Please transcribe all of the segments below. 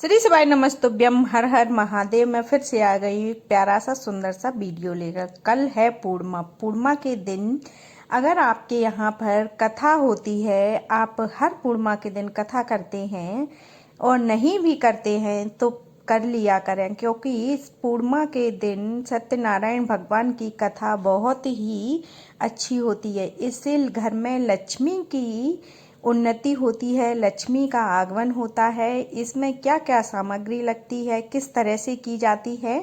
श्री शिवाय नमस्तुभ्यम। हर हर महादेव। मैं फिर से आ गई हूँ एक प्यारा सा सुंदर सा वीडियो लेकर। कल है पूर्णिमा। पूर्णिमा के दिन अगर आपके यहाँ पर कथा होती है, आप हर पूर्णिमा के दिन कथा करते हैं और नहीं भी करते हैं तो कर लिया करें, क्योंकि इस पूर्णिमा के दिन सत्यनारायण भगवान की कथा बहुत ही अच्छी होती है। इससे घर में लक्ष्मी की उन्नति होती है, लक्ष्मी का आगमन होता है। इसमें क्या क्या सामग्री लगती है, किस तरह से की जाती है,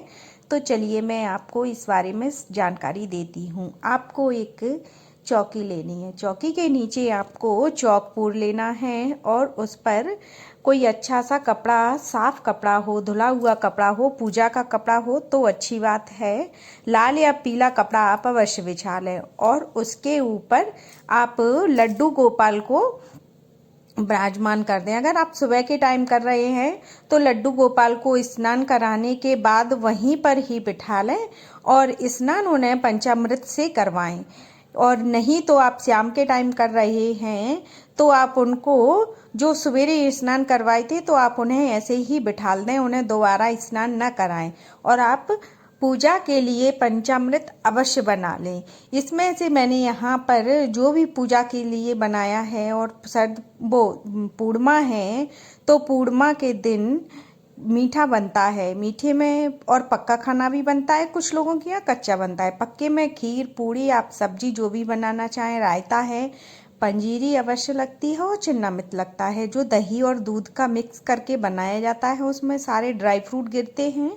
तो चलिए मैं आपको इस बारे में जानकारी देती हूँ। आपको एक चौकी लेनी है। चौकी के नीचे आपको चौकपूर लेना है और उस पर कोई अच्छा सा कपड़ा, साफ कपड़ा हो, धुला हुआ कपड़ा हो, पूजा का कपड़ा हो तो अच्छी बात है। लाल या पीला कपड़ा आप अवश्य बिछा लें और उसके ऊपर आप लड्डू गोपाल को विराजमान कर दें। अगर आप सुबह के टाइम कर रहे हैं तो लड्डू गोपाल को स्नान कराने के बाद वहीं पर ही बिठा लें और स्नान उन्हें पंचामृत से करवाएं। और नहीं तो आप शाम के टाइम कर रहे हैं तो आप उनको जो सवेरे स्नान करवाए थे तो आप उन्हें ऐसे ही बिठा दें, उन्हें दोबारा स्नान न कराएं। और आप पूजा के लिए पंचामृत अवश्य बना लें। इसमें से मैंने यहाँ पर जो भी पूजा के लिए बनाया है, और सर्द वो पूर्णिमा है तो पूर्णिमा के दिन मीठा बनता है। मीठे में और पक्का खाना भी बनता है, कुछ लोगों के यहाँ कच्चा बनता है। पक्के में खीर पूड़ी, आप सब्जी जो भी बनाना चाहें, रायता है, पंजीरी अवश्य लगती है और चिन्नामित लगता है, जो दही और दूध का मिक्स करके बनाया जाता है। उसमें सारे ड्राई फ्रूट गिरते हैं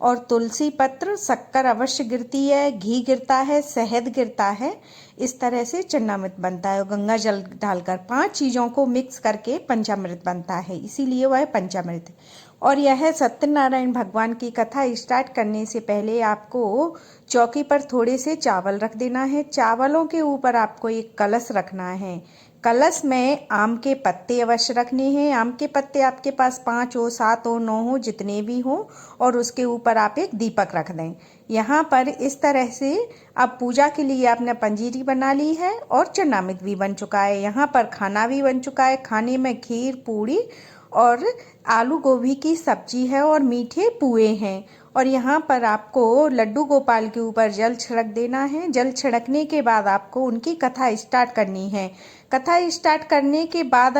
और तुलसी पत्र, शक्कर अवश्य गिरती है, घी गिरता है, शहद गिरता है। इस तरह से चन्नामृत बनता है और गंगा जल डालकर 5 चीज़ों को मिक्स करके पंचामृत बनता है, इसीलिए वह पंचामृत है। और यह सत्यनारायण भगवान की कथा स्टार्ट करने से पहले आपको चौकी पर थोड़े से चावल रख देना है। चावलों के ऊपर आपको एक कलश रखना है। कलश में आम के पत्ते अवश्य रखने हैं। आम के पत्ते आपके पास 5 हो, 7 हो, 9 हो, जितने भी हो, और उसके ऊपर आप एक दीपक रख दें। यहाँ पर इस तरह से अब पूजा के लिए आपने पंजीरी बना ली है और चन्नामित भी बन चुका है। यहाँ पर खाना भी बन चुका है। खाने में खीर पूड़ी और आलू गोभी की सब्जी है और मीठे पुए हैं। और यहाँ पर आपको लड्डू गोपाल के ऊपर जल छिड़क देना है। जल छिड़कने के बाद आपको उनकी कथा स्टार्ट करनी है। कथा स्टार्ट करने के बाद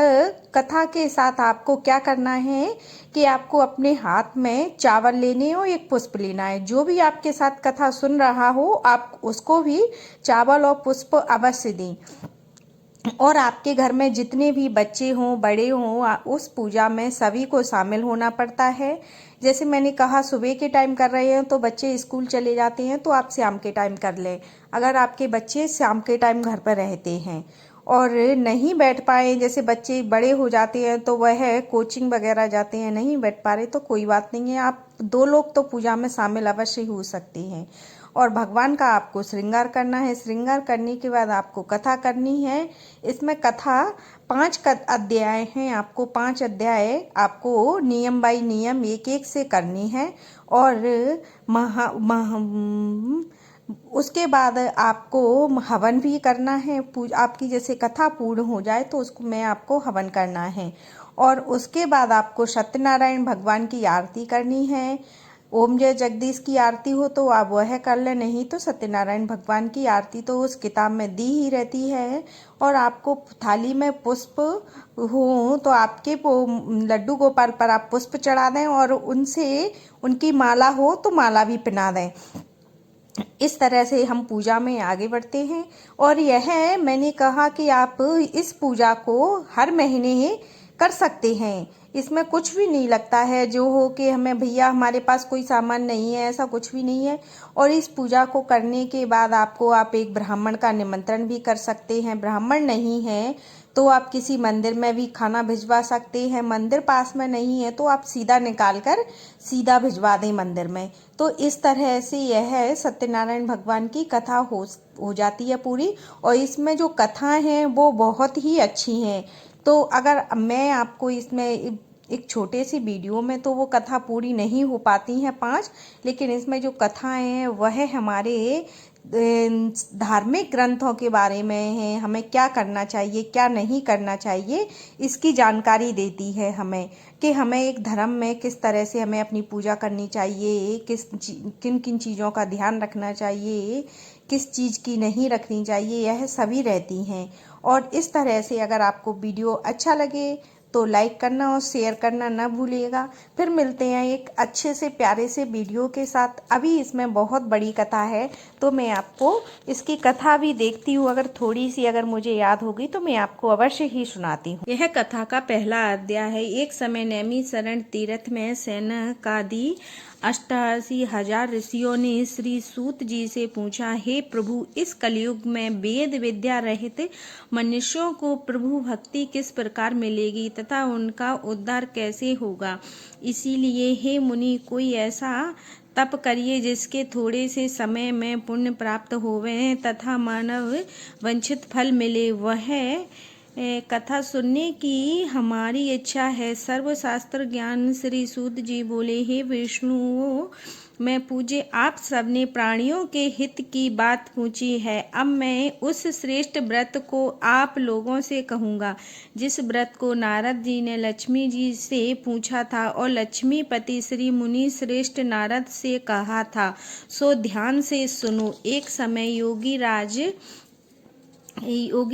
कथा के साथ आपको क्या करना है कि आपको अपने हाथ में चावल लेने हो, एक पुष्प लेना है। जो भी आपके साथ कथा सुन रहा हो आप उसको भी चावल और पुष्प अवश्य दें। और आपके घर में जितने भी बच्चे हों, बड़े हों, उस पूजा में सभी को शामिल होना पड़ता है। जैसे मैंने कहा सुबह के टाइम कर रहे हैं तो बच्चे स्कूल चले जाते हैं तो आप शाम के टाइम कर लें। अगर आपके बच्चे शाम के टाइम घर पर रहते हैं और नहीं बैठ पाए, जैसे बच्चे बड़े हो जाते हैं तो वह कोचिंग वगैरह जाते हैं, नहीं बैठ पा रहे तो कोई बात नहीं है, आप 2 लोग तो पूजा में शामिल अवश्य हो सकते हैं। और भगवान का आपको श्रृंगार करना है। श्रृंगार करने के बाद आपको कथा करनी है। इसमें कथा 5 अध्याय हैं। आपको 5 अध्याय आपको नियम बाई नियम एक एक से करनी है। और उसके बाद आपको हवन भी करना है। आपकी जैसे कथा पूर्ण हो जाए तो उसको में आपको हवन करना है। और उसके बाद आपको सत्यनारायण भगवान की आरती करनी है। ओम जय जगदीश की आरती हो तो आप वह कर लें, नहीं तो सत्यनारायण भगवान की आरती तो उस किताब में दी ही रहती है। और आपको थाली में पुष्प हो तो आपके लड्डू गोपाल पर आप पुष्प चढ़ा दें और उनसे उनकी माला हो तो माला भी पहना दें। इस तरह से हम पूजा में आगे बढ़ते हैं। और यह मैंने कहा कि आप इस पूजा को हर महीने कर सकते हैं। इसमें कुछ भी नहीं लगता है जो हो कि हमें भैया हमारे पास कोई सामान नहीं है, ऐसा कुछ भी नहीं है। और इस पूजा को करने के बाद आपको आप एक ब्राह्मण का निमंत्रण भी कर सकते हैं। ब्राह्मण नहीं है तो आप किसी मंदिर में भी खाना भिजवा सकते हैं। मंदिर पास में नहीं है तो आप सीधा निकाल कर सीधा भिजवा दें मंदिर में। तो इस तरह से यह सत्यनारायण भगवान की कथा हो जाती है पूरी। और इसमें जो कथाएं हैं वो बहुत ही अच्छी हैं। तो अगर मैं आपको इसमें एक छोटे सी वीडियो में तो वो कथा पूरी नहीं हो पाती हैं 5, लेकिन इसमें जो कथाएं हैं वह हमारे धार्मिक ग्रंथों के बारे में है, हमें क्या करना चाहिए क्या नहीं करना चाहिए इसकी जानकारी देती है हमें, कि हमें एक धर्म में किस तरह से हमें अपनी पूजा करनी चाहिए, किन किन चीज़ों का ध्यान रखना चाहिए, किस चीज़ की नहीं रखनी चाहिए, यह सभी रहती हैं। और इस तरह से अगर आपको वीडियो अच्छा लगे तो लाइक करना और शेयर करना ना भूलिएगा। फिर मिलते हैं एक अच्छे से प्यारे से वीडियो के साथ। अभी इसमें बहुत बड़ी कथा है तो मैं आपको इसकी कथा भी देखती हूँ, अगर थोड़ी सी अगर मुझे याद होगी तो मैं आपको अवश्य ही सुनाती हूँ। यह कथा का पहला अध्याय है। एक समय नैमिषारण्य तीर्थ में सनकादि 88,000 ऋषियों ने श्री सूत जी से पूछा, हे प्रभु, इस कलयुग में वेद विद्या रहित मनुष्यों को प्रभु भक्ति किस प्रकार मिलेगी तथा उनका उद्धार कैसे होगा। इसीलिए हे मुनि, कोई ऐसा तप करिए जिसके थोड़े से समय में पुण्य प्राप्त होवे तथा मानव वंचित फल मिले। वह कथा सुनने की हमारी इच्छा है। सर्वशास्त्र ज्ञान श्री सूत जी बोले, हे विष्णु, मैं पूज्य आप सबने प्राणियों के हित की बात पूछी है। अब मैं उस श्रेष्ठ व्रत को आप लोगों से कहूँगा जिस व्रत को नारद जी ने लक्ष्मी जी से पूछा था और लक्ष्मीपति श्री मुनि श्रेष्ठ नारद से कहा था, सो ध्यान से सुनो। एक समय योगी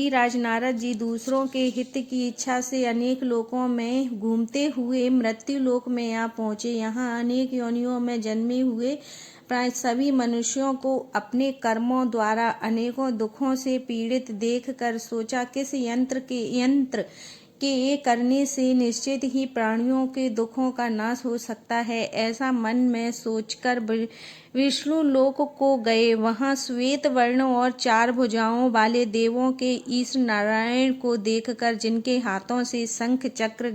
राज नारद जी दूसरों के हित की इच्छा से अनेक लोकों में घूमते हुए मृत्यु लोक में आ पहुँचे। यहाँ अनेक योनियों में जन्मे हुए प्राय सभी मनुष्यों को अपने कर्मों द्वारा अनेकों दुखों से पीड़ित देखकर सोचा, किस यंत्र के करने से निश्चित ही प्राणियों के दुखों का नाश हो सकता है। ऐसा मन में सोचकर विष्णु लोक को गए। वहां श्वेत वर्ण और 4 भुजाओं वाले देवों के ईश नारायण को देखकर, जिनके हाथों से शंख चक्र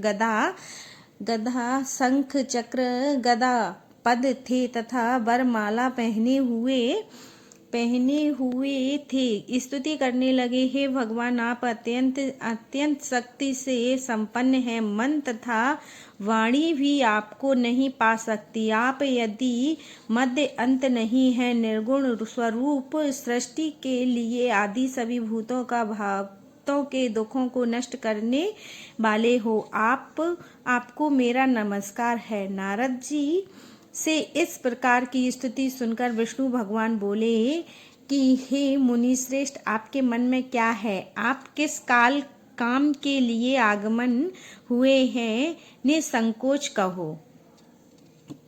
गदा पद थे तथा वरमाला पहने हुए थे, स्तुति करने लगे, हे भगवान, आप अत्यंत शक्ति से संपन्न हैं। मन तथा वाणी भी आपको नहीं पा सकती। आप यदि मध्य अंत नहीं है, निर्गुण स्वरूप, सृष्टि के लिए आदि सभी भूतों के दुखों को नष्ट करने वाले हो। आपको मेरा नमस्कार है। नारद जी से इस प्रकार की स्तुति सुनकर विष्णु भगवान बोले कि हे मुनि श्रेष्ठ, आपके मन में क्या है? आप किस काम के लिए आगमन हुए हैं? निसंकोच कहो।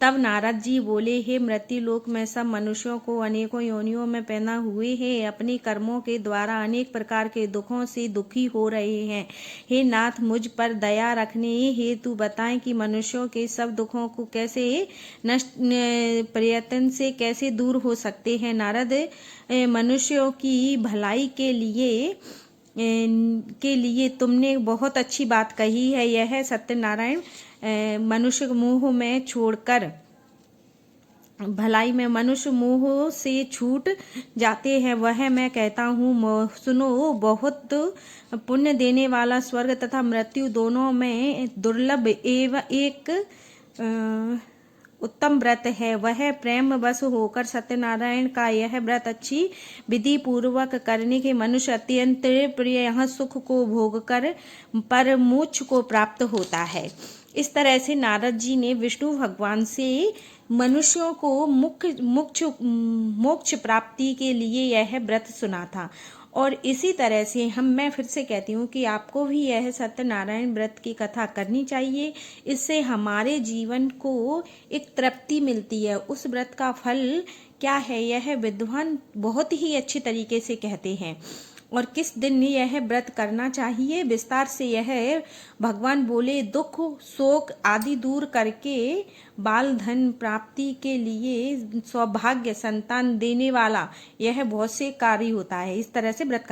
तब नारद जी बोले, हे मृत्युलोक में सब मनुष्यों को अनेकों योनियों में पैदा हुए हैं, अपने कर्मों के द्वारा अनेक प्रकार के दुखों से दुखी हो रहे हैं। हे नाथ, मुझ पर दया रखने हेतु बताएं कि मनुष्यों के सब दुखों को कैसे प्रयत्न से कैसे दूर हो सकते हैं। नारद, मनुष्यों की भलाई के लिए तुमने बहुत अच्छी बात कही है। यह सत्यनारायण मनुष्य मोह में छोड़कर भलाई में मनुष्य मोह से छूट जाते हैं, वह मैं कहता हूँ। सुनो, बहुत पुण्य देने वाला स्वर्ग तथा मृत्यु दोनों में दुर्लभ एवं एक उत्तम व्रत है। वह प्रेम वश होकर सत्यनारायण का यह व्रत अच्छी विधि पूर्वक करने के मनुष्य अत्यंत प्रिय यहाँ सुख को भोगकर पर मोक्ष को प्राप्त होता है। इस तरह से नारद जी ने विष्णु भगवान से मनुष्यों को मोक्ष प्राप्ति के लिए यह व्रत सुना था। और इसी तरह से मैं फिर से कहती हूँ कि आपको भी यह सत्यनारायण व्रत की कथा करनी चाहिए। इससे हमारे जीवन को एक तृप्ति मिलती है। उस व्रत का फल क्या है, यह विद्वान बहुत ही अच्छी तरीके से कहते हैं। और किस दिन यह व्रत करना चाहिए, विस्तार से यह भगवान बोले, दुख शोक आदि दूर करके बाल धन प्राप्ति के लिए सौभाग्य संतान देने वाला यह बहुत से कार्य होता है। इस तरह से व्रत